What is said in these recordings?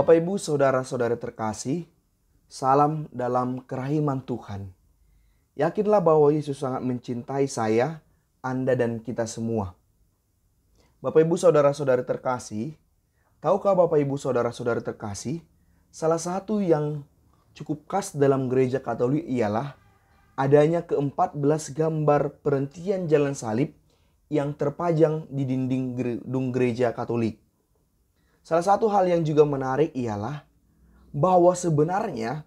Bapak Ibu saudara-saudara terkasih, salam dalam kerahiman Tuhan. Yakinlah bahwa Yesus sangat mencintai saya, Anda dan kita semua. Bapak Ibu saudara-saudara terkasih, tahukah Bapak Ibu saudara-saudara terkasih, salah satu yang cukup khas dalam gereja Katolik ialah adanya ke-14 gambar perhentian jalan salib yang terpajang di dinding gedung gereja Katolik. Salah satu hal yang juga menarik ialah bahwa sebenarnya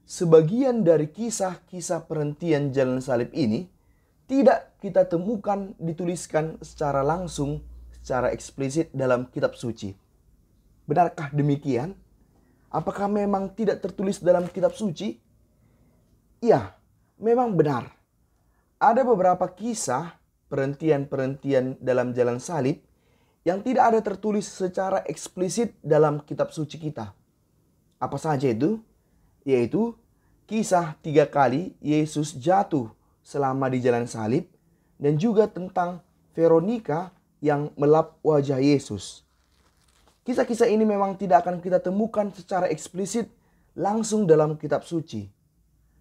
sebagian dari kisah-kisah perhentian jalan salib ini tidak kita temukan dituliskan secara langsung, secara eksplisit dalam kitab suci. Benarkah demikian? Apakah memang tidak tertulis dalam kitab suci? Ya, memang benar. Ada beberapa kisah perhentian-perhentian dalam jalan salib yang tidak ada tertulis secara eksplisit dalam kitab suci kita. Apa saja itu? Yaitu kisah 3 kali Yesus jatuh selama di jalan salib dan juga tentang Veronika yang melap wajah Yesus. Kisah-kisah ini memang tidak akan kita temukan secara eksplisit langsung dalam kitab suci.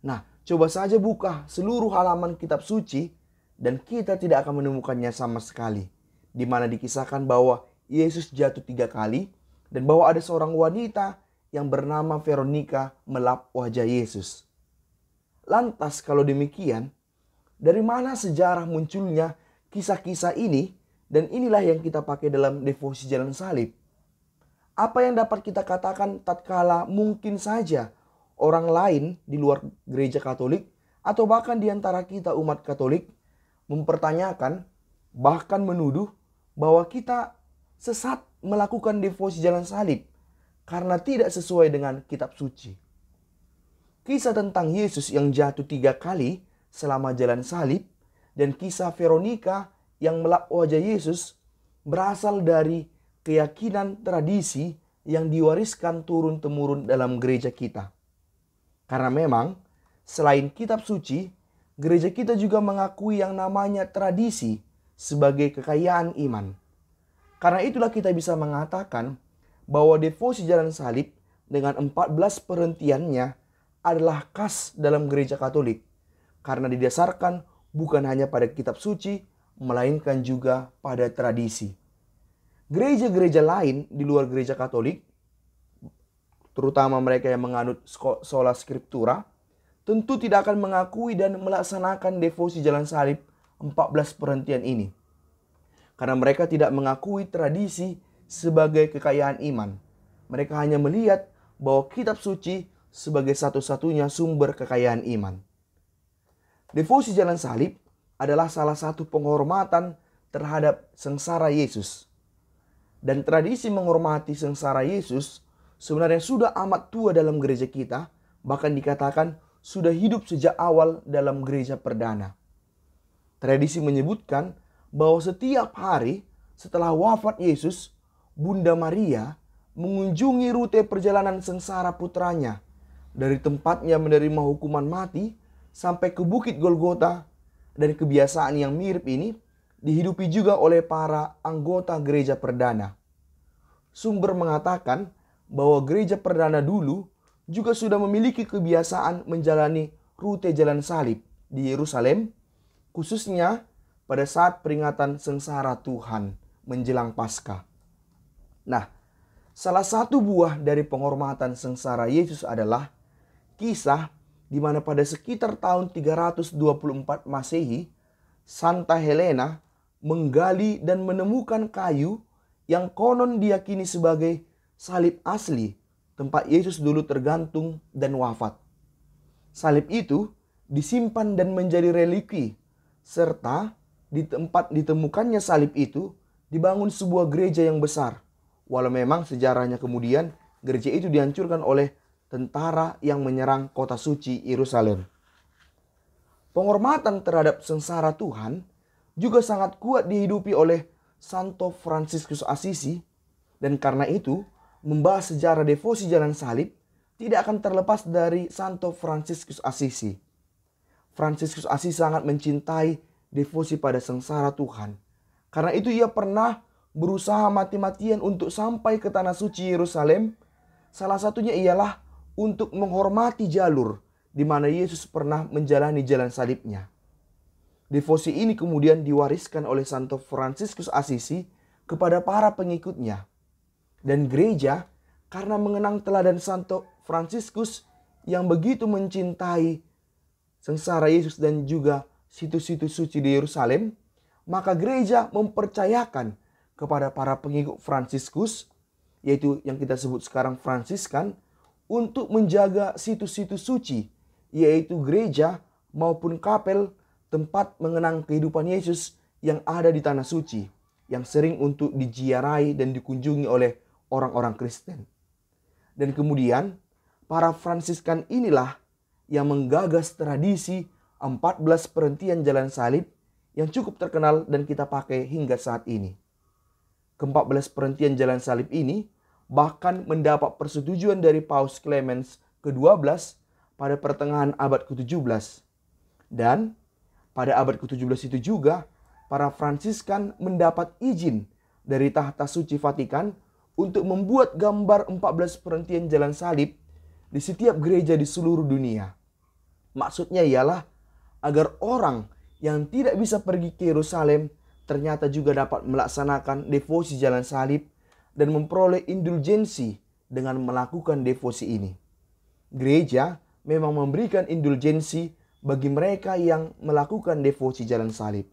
Nah, coba saja buka seluruh halaman kitab suci dan kita tidak akan menemukannya sama sekali. Di mana dikisahkan bahwa Yesus jatuh 3 kali dan bahwa ada seorang wanita yang bernama Veronika melap wajah Yesus. Lantas kalau demikian, dari mana sejarah munculnya kisah-kisah ini dan inilah yang kita pakai dalam devosi jalan salib? Apa yang dapat kita katakan tatkala mungkin saja orang lain di luar gereja Katolik atau bahkan di antara kita umat Katolik mempertanyakan bahkan menuduh bahwa kita sesat melakukan devosi jalan salib karena tidak sesuai dengan kitab suci. Kisah tentang Yesus yang jatuh 3 kali selama jalan salib dan kisah Veronika yang melap wajah Yesus berasal dari keyakinan tradisi yang diwariskan turun-temurun dalam gereja kita. Karena memang selain kitab suci, gereja kita juga mengakui yang namanya tradisi sebagai kekayaan iman. Karena itulah kita bisa mengatakan bahwa devosi jalan salib dengan 14 perhentiannya adalah khas dalam gereja Katolik. Karena didasarkan bukan hanya pada kitab suci, melainkan juga pada tradisi. Gereja-gereja lain di luar gereja Katolik, terutama mereka yang menganut sola scriptura, tentu tidak akan mengakui dan melaksanakan devosi jalan salib 14 perhentian ini. Karena mereka tidak mengakui tradisi sebagai kekayaan iman. Mereka hanya melihat bahwa kitab suci sebagai satu-satunya sumber kekayaan iman. Devosi jalan salib adalah salah satu penghormatan terhadap sengsara Yesus. Dan tradisi menghormati sengsara Yesus sebenarnya sudah amat tua dalam gereja kita, bahkan dikatakan sudah hidup sejak awal dalam gereja perdana. Tradisi menyebutkan bahwa setiap hari setelah wafat Yesus, Bunda Maria mengunjungi rute perjalanan sengsara putranya dari tempatnya menerima hukuman mati sampai ke Bukit Golgota, dan kebiasaan yang mirip ini dihidupi juga oleh para anggota gereja perdana. Sumber mengatakan bahwa gereja perdana dulu juga sudah memiliki kebiasaan menjalani rute jalan salib di Yerusalem, khususnya pada saat peringatan sengsara Tuhan menjelang Paskah. Nah, salah satu buah dari penghormatan sengsara Yesus adalah kisah di mana pada sekitar tahun 324 Masehi, Santa Helena menggali dan menemukan kayu yang konon diyakini sebagai salib asli tempat Yesus dulu tergantung dan wafat. Salib itu disimpan dan menjadi reliki, serta di tempat ditemukannya salib itu dibangun sebuah gereja yang besar. Walau memang sejarahnya kemudian gereja itu dihancurkan oleh tentara yang menyerang kota suci Yerusalem. Penghormatan terhadap sengsara Tuhan juga sangat kuat dihidupi oleh Santo Fransiskus Assisi, dan karena itu membahas sejarah devosi jalan salib tidak akan terlepas dari Santo Fransiskus Assisi. Fransiskus Assisi sangat mencintai devosi pada sengsara Tuhan. Karena itu ia pernah berusaha mati-matian untuk sampai ke tanah suci Yerusalem Salah satunya ialah untuk menghormati jalur di mana Yesus pernah menjalani jalan salibnya. Devosi ini kemudian diwariskan oleh Santo Fransiskus Assisi kepada para pengikutnya. Dan gereja karena mengenang teladan Santo Fransiskus yang begitu mencintai sengsara Yesus dan juga situs-situs suci di Yerusalem, maka gereja mempercayakan kepada para pengikut Fransiskus, yaitu yang kita sebut sekarang Fransiskan, untuk menjaga situs-situs suci, yaitu gereja maupun kapel tempat mengenang kehidupan Yesus yang ada di tanah suci, yang sering untuk diziarahi dan dikunjungi oleh orang-orang Kristen. Dan kemudian para Fransiskan inilah yang menggagas tradisi 14 perhentian jalan salib yang cukup terkenal dan kita pakai hingga saat ini. Ke-14 perhentian jalan salib ini bahkan mendapat persetujuan dari Paus Clemens ke-12 pada pertengahan abad ke-17. Dan pada abad ke-17 itu juga, para Fransiskan mendapat izin dari Tahta Suci Vatikan untuk membuat gambar 14 perhentian jalan salib di setiap gereja di seluruh dunia. Maksudnya ialah agar orang yang tidak bisa pergi ke Yerusalem ternyata juga dapat melaksanakan devosi jalan salib dan memperoleh indulgensi dengan melakukan devosi ini. Gereja memang memberikan indulgensi bagi mereka yang melakukan devosi jalan salib.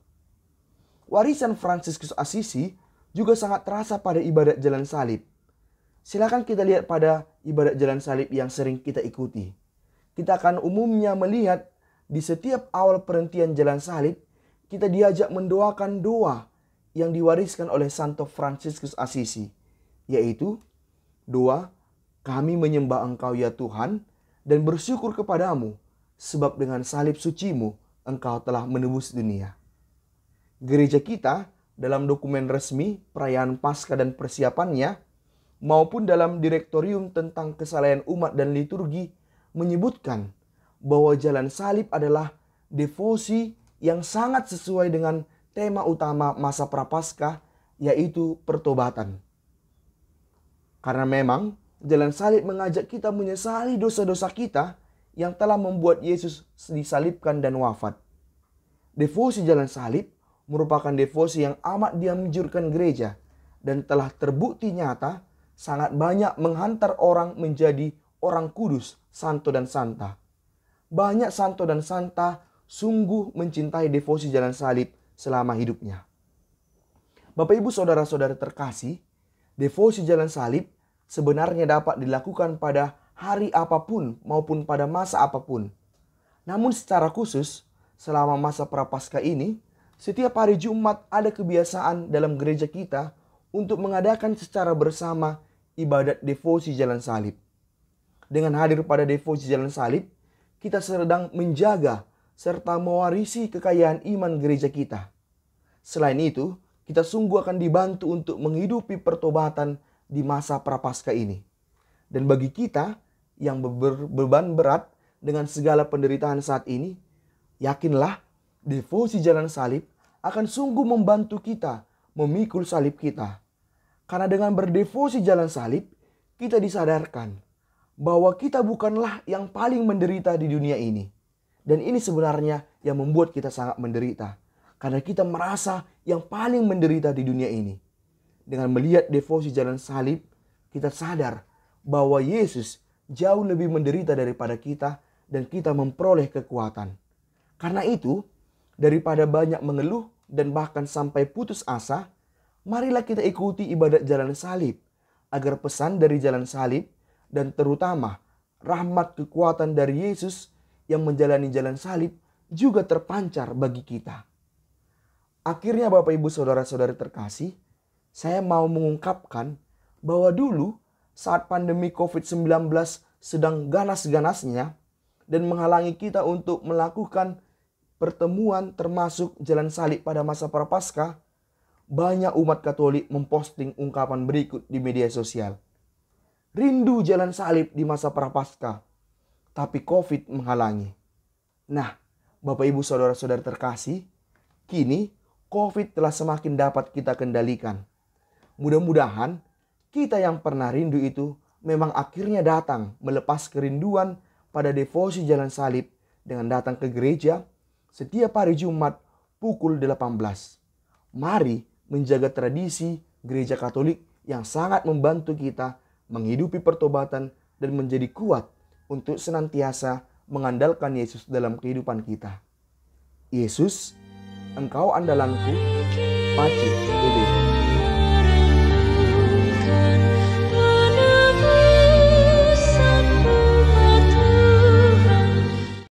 Warisan Fransiskus Assisi juga sangat terasa pada ibadat jalan salib. Silakan kita lihat pada ibadat jalan salib yang sering kita ikuti. Kita akan umumnya melihat di setiap awal perhentian jalan salib, kita diajak mendoakan doa yang diwariskan oleh Santo Fransiskus Assisi, yaitu doa, "Kami menyembah Engkau ya Tuhan dan bersyukur kepadamu, sebab dengan salib sucimu Engkau telah menebus dunia." Gereja kita dalam dokumen resmi perayaan Paskah dan persiapannya maupun dalam direktorium tentang kesalahan umat dan liturgi menyebutkan bahwa jalan salib adalah devosi yang sangat sesuai dengan tema utama masa Prapaskah, yaitu pertobatan. Karena memang jalan salib mengajak kita menyesali dosa-dosa kita yang telah membuat Yesus disalibkan dan wafat. Devosi jalan salib merupakan devosi yang amat dianjurkan gereja dan telah terbukti nyata sangat banyak menghantar orang menjadi orang kudus, santo dan santa. Banyak santo dan santa sungguh mencintai devosi jalan salib selama hidupnya. Bapak Ibu saudara-saudara terkasih, devosi jalan salib sebenarnya dapat dilakukan pada hari apapun maupun pada masa apapun. Namun secara khusus, selama masa Prapaskah ini, setiap hari Jumat ada kebiasaan dalam gereja kita untuk mengadakan secara bersama ibadat devosi jalan salib. Dengan hadir pada devosi jalan salib, kita sedang menjaga serta mewarisi kekayaan iman gereja kita. Selain itu, kita sungguh akan dibantu untuk menghidupi pertobatan di masa Prapaskah ini. Dan bagi kita yang berbeban berat dengan segala penderitaan saat ini, yakinlah devosi jalan salib akan sungguh membantu kita memikul salib kita. Karena dengan berdevosi jalan salib, kita disadarkan bahwa kita bukanlah yang paling menderita di dunia ini. Dan ini sebenarnya yang membuat kita sangat menderita. Karena kita merasa yang paling menderita di dunia ini. Dengan melihat devosi jalan salib, kita sadar bahwa Yesus jauh lebih menderita daripada kita dan kita memperoleh kekuatan. Karena itu, daripada banyak mengeluh dan bahkan sampai putus asa, marilah kita ikuti ibadat jalan salib agar pesan dari jalan salib dan terutama rahmat kekuatan dari Yesus yang menjalani jalan salib juga terpancar bagi kita. Akhirnya Bapak Ibu Saudara-saudari terkasih, saya mau mengungkapkan bahwa dulu saat pandemi COVID-19 sedang ganas-ganasnya dan menghalangi kita untuk melakukan pertemuan termasuk jalan salib pada masa Prapaskah, banyak umat Katolik memposting ungkapan berikut di media sosial. Rindu jalan salib di masa Prapaskah, tapi COVID menghalangi. Nah, Bapak Ibu Saudara-saudara terkasih, kini COVID telah semakin dapat kita kendalikan. Mudah-mudahan kita yang pernah rindu itu memang akhirnya datang melepas kerinduan pada devosi jalan salib dengan datang ke gereja setiap hari Jumat pukul 18. Mari menjaga tradisi gereja Katolik yang sangat membantu kita menghidupi pertobatan dan menjadi kuat untuk senantiasa mengandalkan Yesus dalam kehidupan kita. Yesus, Engkau andalanku, Pace, Bebe.